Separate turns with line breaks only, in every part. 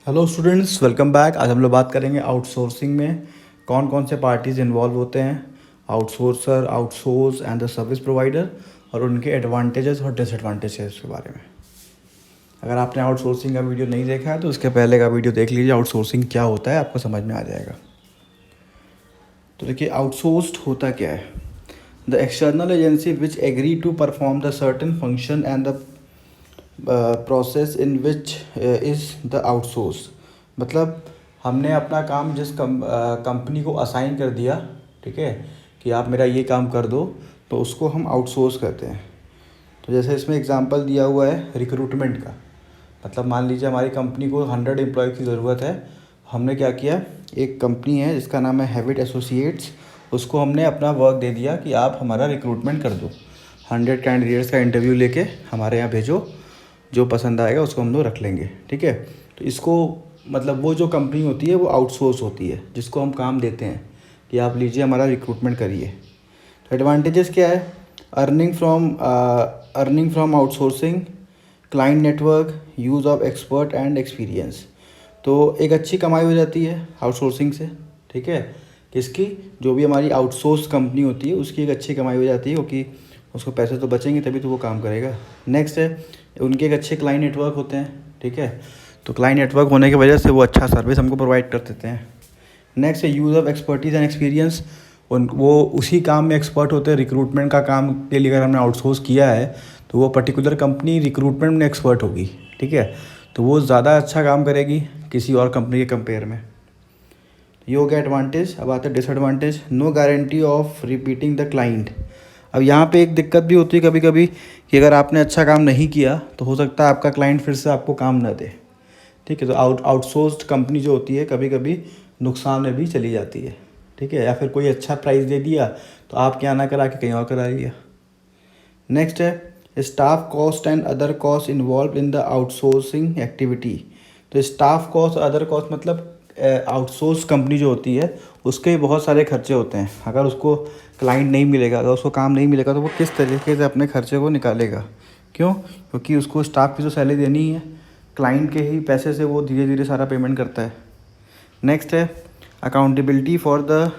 Hello students, welcome back. आज हम लोग बात करेंगे आउटसोर्सिंग में कौन कौन से पार्टीज़ इन्वॉल्व होते हैं, outsourcer, outsource and the service provider, और उनके एडवांटेजेस और डिसएडवांटेजेस के बारे में। अगर आपने आउटसोर्सिंग का वीडियो नहीं देखा है तो उसके पहले का वीडियो देख लीजिए। आउटसोर्सिंग क्या होता है आपको समझ में आ जाएगा। तो देखिए, आउटसोर्स्ड होता क्या है। The external agency which agree to perform the certain function and the process in which is the outsource. मतलब हमने अपना काम जिस कंपनी को असाइन कर दिया, ठीक है, कि आप मेरा ये काम कर दो, तो उसको हम आउटसोर्स करते हैं। तो जैसे इसमें एग्जांपल दिया हुआ है रिक्रूटमेंट का। मतलब मान लीजिए हमारी कंपनी को 100 एम्प्लॉय की ज़रूरत है। हमने क्या किया, एक कंपनी है जिसका नाम है हैविट एसोसिएट्स, उसको हमने अपना वर्क दे दिया कि आप हमारा रिक्रूटमेंट कर दो। 100 कैंडिडेट्स का इंटरव्यू लेके हमारे यहाँ भेजो, जो पसंद आएगा उसको हम लोग रख लेंगे, ठीक है। तो इसको मतलब वो जो कंपनी होती है वो आउटसोर्स होती है, जिसको हम काम देते हैं कि आप लीजिए हमारा रिक्रूटमेंट करिए। तो एडवांटेजेस क्या है, earning from outsourcing, client network, use of expert and experience. तो एक अच्छी कमाई हो जाती है आउटसोर्सिंग से, ठीक है। किसकी, जो भी हमारी आउटसोर्स कंपनी होती है उसकी एक अच्छी कमाई हो जाती है, क्योंकि उसको पैसे तो बचेंगे तभी तो वो काम करेगा। नेक्स्ट है, उनके एक अच्छे क्लाइंट नेटवर्क होते हैं, ठीक है। तो क्लाइंट नेटवर्क होने की वजह से वो अच्छा सर्विस हमको प्रोवाइड कर देते हैं। नेक्स्ट है use of expertise and experience. वो उसी काम में एक्सपर्ट होते हैं। रिक्रूटमेंट का काम के लिए अगर हमने आउटसोर्स किया है तो वो पर्टिकुलर कंपनी रिक्रूटमेंट में एक्सपर्ट होगी, ठीक है। तो वो ज़्यादा अच्छा काम करेगी किसी और कंपनी के कंपेयर में। ये हो गया एडवांटेज। अब आते हैं disadvantage. No guarantee of repeating the client. अब यहाँ पे एक दिक्कत भी होती है कभी कभी कि अगर आपने अच्छा काम नहीं किया तो हो सकता है आपका क्लाइंट फिर से आपको काम न दे, ठीक है। तो आउटसोर्स्ड कंपनी जो होती है कभी कभी नुकसान में भी चली जाती है, ठीक है। या फिर कोई अच्छा प्राइस दे दिया तो आप क्या ना करा के कहीं और करा लिया। नेक्स्ट है staff cost and other cost involve in the outsourcing activity. तो स्टाफ कॉस्ट और अदर कॉस्ट मतलब आउटसोर्स कंपनी जो होती है उसके बहुत सारे खर्चे होते हैं। अगर उसको क्लाइंट नहीं मिलेगा, अगर उसको काम नहीं मिलेगा तो वो किस तरीके से अपने खर्चे को निकालेगा। क्यों? क्योंकि उसको स्टाफ की तो सैलरी देनी ही है, क्लाइंट के ही पैसे से वो धीरे धीरे सारा पेमेंट करता है। नेक्स्ट है accountability for the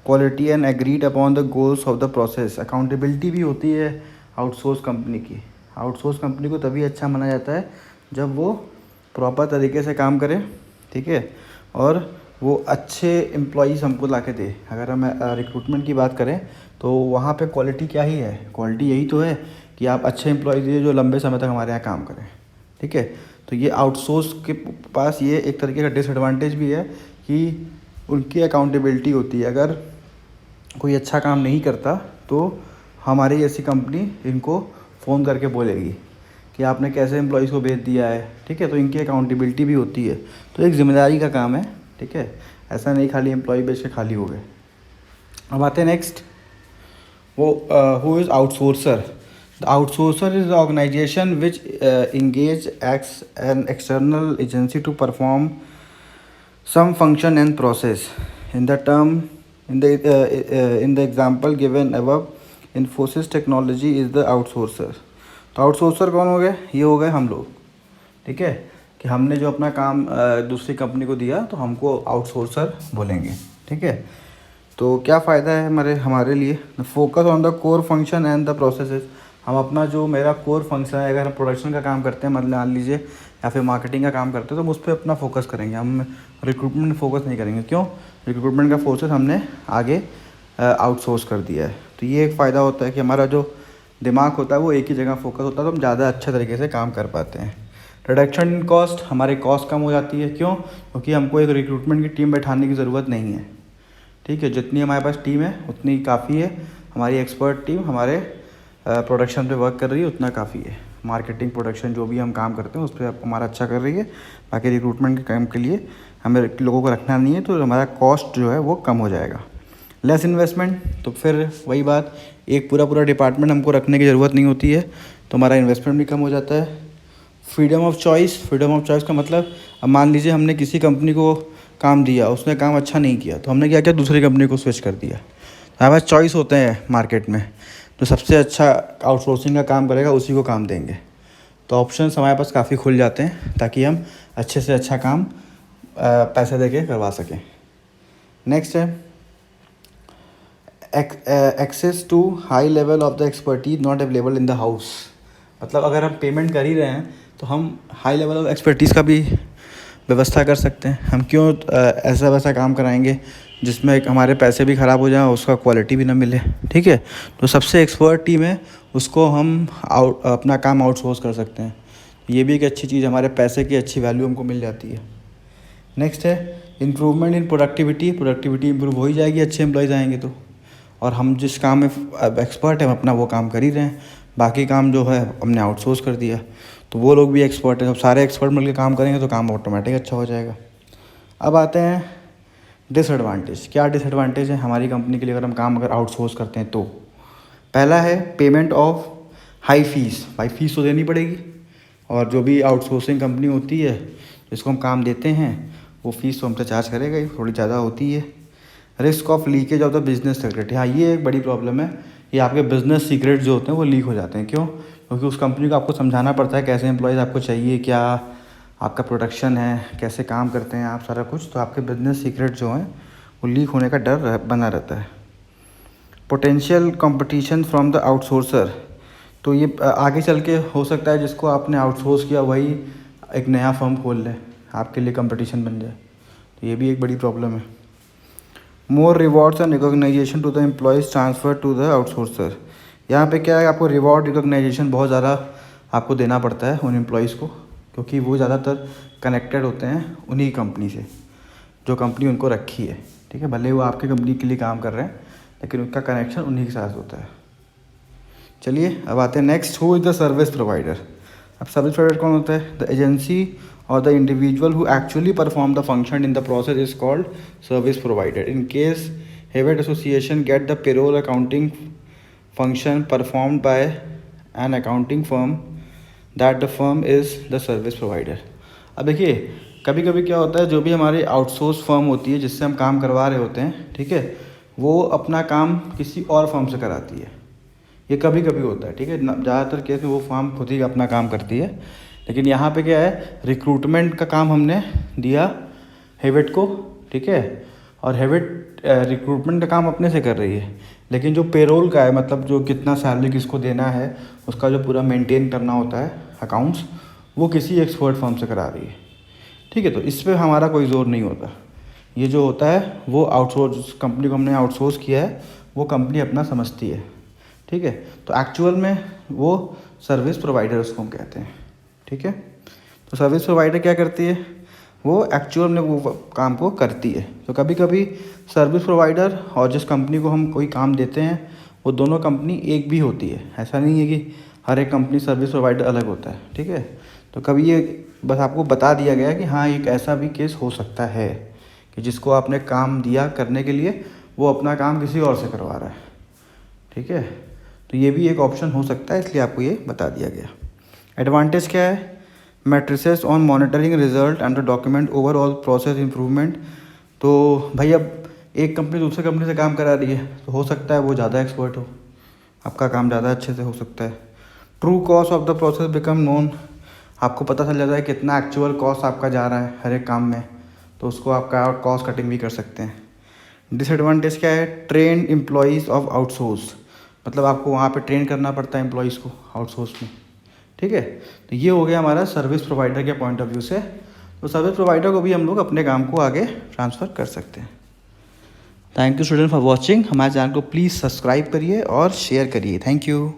quality and agreed upon the goals of the process. Accountability भी होती है आउटसोर्स कंपनी की। आउटसोर्स कंपनी को तभी अच्छा माना जाता है जब वो प्रॉपर तरीके से काम करे, ठीक है, और वो अच्छे एम्प्लॉयज़ हमको ला के दे। अगर हम रिक्रूटमेंट की बात करें तो वहाँ पे क्वालिटी क्या ही है, क्वालिटी यही तो है कि आप अच्छे एम्प्लॉयज़ दीजिए जो लंबे समय तक हमारे यहाँ काम करें, ठीक है। तो ये आउटसोर्स के पास ये एक तरीके का डिसएडवांटेज भी है कि उनकी अकाउंटेबिलिटी होती है। अगर कोई अच्छा काम नहीं करता तो हमारी जैसी कंपनी इनको फ़ोन करके बोलेगी कि आपने कैसे एम्प्लॉयज़ को भेज दिया है, ठीक है। तो इनकी अकाउंटेबिलिटी भी होती है। तो एक जिम्मेदारी का काम है, ठीक है। ऐसा नहीं खाली एम्प्लॉय बेच के खाली हो गए। अब आते हैं नेक्स्ट, वो who is outsourcer. The outsourcer is the organization which engage X an external agency to perform some function and process in the term in the example given above. Infosys Technology is the outsourcer. तो outsourcer कौन हो गए? ये हो गए हम लोग, ठीक है। कि हमने जो अपना काम दूसरी कंपनी को दिया तो हमको आउटसोर्सर बोलेंगे, ठीक है। तो क्या फ़ायदा है हमारे लिए? Focus on the core function and the processes. हम अपना जो मेरा कोर फंक्शन है, अगर हम प्रोडक्शन का काम करते हैं, मतलब मान लीजिए, या फिर मार्केटिंग का काम करते हैं, तो हम उस पर अपना फोकस करेंगे। हम रिक्रूटमेंट में फोकस नहीं करेंगे। क्यों? रिक्रूटमेंट का फोकस हमने आगे आउटसोर्स कर दिया है। तो ये एक फ़ायदा होता है कि हमारा जो दिमाग होता है वो एक ही जगह फोकस होता है, तो हम ज़्यादा अच्छे तरीके से काम कर पाते हैं। रिडक्शन इन कॉस्ट, हमारी कॉस्ट कम हो जाती है। क्यों? क्योंकि हमको एक रिक्रूटमेंट की टीम बैठाने की ज़रूरत नहीं है, ठीक है। जितनी हमारे पास टीम है उतनी काफ़ी है। हमारी एक्सपर्ट टीम हमारे प्रोडक्शन पे वर्क कर रही है, उतना काफ़ी है। मार्केटिंग, प्रोडक्शन जो भी हम काम करते हैं उस पर हमारा अच्छा कर रही है। बाकी रिक्रूटमेंट के काम के लिए हमें लोगों को रखना नहीं है, तो हमारा कॉस्ट जो है वो कम हो जाएगा। लेस इन्वेस्टमेंट, तो फिर वही बात, एक पूरा डिपार्टमेंट हमको रखने की ज़रूरत नहीं होती है, तो हमारा इन्वेस्टमेंट भी कम हो जाता है। Freedom of choice. Freedom of choice का मतलब, अब मान लीजिए हमने किसी कंपनी को काम दिया, उसने काम अच्छा नहीं किया, तो हमने क्या किया, दूसरी कंपनी को स्विच कर दिया। हमारे पास चॉइस होते हैं मार्केट में, तो सबसे अच्छा आउटसोर्सिंग का काम करेगा उसी को काम देंगे। तो ऑप्शंस हमारे पास काफ़ी खुल जाते हैं ताकि हम अच्छे से अच्छा काम पैसे देके करवा सकें। नेक्स्ट है access to high level of the expertise not available in the house. मतलब अगर हम पेमेंट कर ही रहे हैं तो हम हाई लेवल ऑफ एक्सपर्टीज़ का भी व्यवस्था कर सकते हैं। हम क्यों ऐसा वैसा काम कराएंगे जिसमें हमारे पैसे भी ख़राब हो जाएं और उसका क्वालिटी भी ना मिले। ठीक है, तो सबसे एक्सपर्ट टीम है उसको हम अपना काम आउटसोर्स कर सकते हैं। ये भी एक अच्छी चीज़, हमारे पैसे की अच्छी वैल्यू हमको मिल जाती है। नेक्स्ट है इम्प्रूवमेंट इन प्रोडक्टिविटी इम्प्रूव हो ही जाएगी, अच्छे एम्प्लॉयज़ आएंगे तो। और हम जिस काम में एक्सपर्ट हैं हम अपना वो काम कर ही रहे हैं, बाकी काम जो है हमने आउटसोर्स कर दिया, तो वो लोग भी एक्सपर्ट हैं। जब सारे एक्सपर्ट मिलकर काम करेंगे तो काम ऑटोमेटिक अच्छा हो जाएगा। अब आते हैं डिसएडवांटेज। क्या डिसएडवांटेज है हमारी कंपनी के लिए अगर हम काम अगर आउटसोर्स करते हैं तो? पहला है पेमेंट ऑफ हाई फीस। भाई फीस तो देनी पड़ेगी, और जो भी आउटसोर्सिंग कंपनी होती है जिसको हम काम देते हैं वो फ़ीस तो हमसे चार्ज करेगा ही, थोड़ी ज़्यादा होती है। Risk of leakage of the business secret. हाँ, ये एक बड़ी प्रॉब्लम है, ये आपके बिजनेस सीक्रेट जो होते हैं वो लीक हो जाते हैं। क्यों? क्योंकि उस कंपनी को आपको समझाना पड़ता है कैसे एम्प्लॉयज़ आपको चाहिए, क्या आपका प्रोडक्शन है, कैसे काम करते हैं आप, सारा कुछ। तो आपके बिजनेस सीक्रेट जो हैं वो लीक होने का डर बना रहता है। Potential competition from the outsourcer. तो ये आगे चल के हो सकता है जिसको आपने आउटसोर्स किया वही एक नया फर्म खोल ले, आपके लिए कंपटीशन बन जाए, तो ये भी एक बड़ी प्रॉब्लम है। More rewards and recognization to the employees transfer to the outsourcer. यहाँ पे क्या है, आपको रिवॉर्ड रिकॉग्नाइजेशन बहुत ज़्यादा आपको देना पड़ता है उन एम्प्लॉयज़ को, क्योंकि वो ज़्यादातर कनेक्टेड होते हैं उन्हीं कंपनी से जो कंपनी उनको रखी है। ठीक है, भले वो आपकी कंपनी के लिए काम कर रहे हैं लेकिन उनका कनेक्शन उन्हीं के साथ होता है। चलिए अब आते हैं next, who is the service provider. अब सर्विस प्रोवाइडर कौन होता है? The agency or the individual who actually perform the function in the process is called service provider. In case Hewitt Association get the payroll accounting function performed by an accounting firm, that the firm is the service provider. अब देखिए कभी कभी क्या होता है, जो भी हमारी आउटसोर्स फर्म होती है जिससे हम काम करवा रहे होते हैं, ठीक है, वो अपना काम किसी और फर्म से कराती है। ये कभी कभी होता है, ठीक है, ज़्यादातर केस में वो फर्म खुद ही अपना काम करती है। लेकिन यहाँ पे क्या है, रिक्रूटमेंट का काम हमने दिया हेविट को, ठीक है, और हेविट रिक्रूटमेंट का काम अपने से कर रही है, लेकिन जो पेरोल का है, मतलब जो कितना सैलरी किसको देना है उसका जो पूरा मेंटेन करना होता है अकाउंट्स, वो किसी एक्सपर्ट फर्म से करा रही है। ठीक है, तो इस पर हमारा कोई ज़ोर नहीं होता। ये जो होता है वो आउटसोर्स कंपनी को हमने आउटसोर्स किया है, वो कंपनी अपना समझती है। ठीक है, तो एक्चुअल में वो सर्विस प्रोवाइडर उसको हम कहते हैं। ठीक है, तो सर्विस प्रोवाइडर क्या करती है, वो एक्चुअल में वो काम को करती है। तो कभी कभी सर्विस प्रोवाइडर और जिस कंपनी को हम कोई काम देते हैं वो दोनों कंपनी एक भी होती है। ऐसा नहीं है कि हर एक कंपनी सर्विस प्रोवाइडर अलग होता है। ठीक है, तो कभी ये बस आपको बता दिया गया कि हाँ एक ऐसा भी केस हो सकता है कि जिसको आपने काम दिया करने के लिए वो अपना काम किसी और से करवा रहा है। ठीक है, तो ये भी एक ऑप्शन हो सकता है, इसलिए आपको ये बता दिया गया। एडवांटेज क्या है, matrices on monitoring result and the document overall process improvement. तो भाई अब एक कंपनी दूसरी कंपनी से काम करा रही है तो हो सकता है वो ज़्यादा एक्सपर्ट हो, आपका काम ज़्यादा अच्छे से हो सकता है। True cost of the process become known. आपको पता चल जाता है कितना एक्चुअल कॉस्ट आपका जा रहा है हर एक काम में, तो उसको आपका कॉस्ट कटिंग भी कर सकते हैं। डिसएडवांटेज क्या है, ट्रेन एम्प्लॉयज़ ऑफ आउटसोर्स। मतलब आपको वहाँ पे ट्रेन करना पड़ता है एम्प्लॉयज़ को आउटसोर्स में। ठीक है, तो ये हो गया हमारा सर्विस प्रोवाइडर के पॉइंट ऑफ व्यू से। तो सर्विस प्रोवाइडर को भी हम लोग अपने काम को आगे ट्रांसफ़र कर सकते हैं। Thank you student for watching. हमारे चैनल को प्लीज़ सब्सक्राइब करिए और शेयर करिए। Thank you.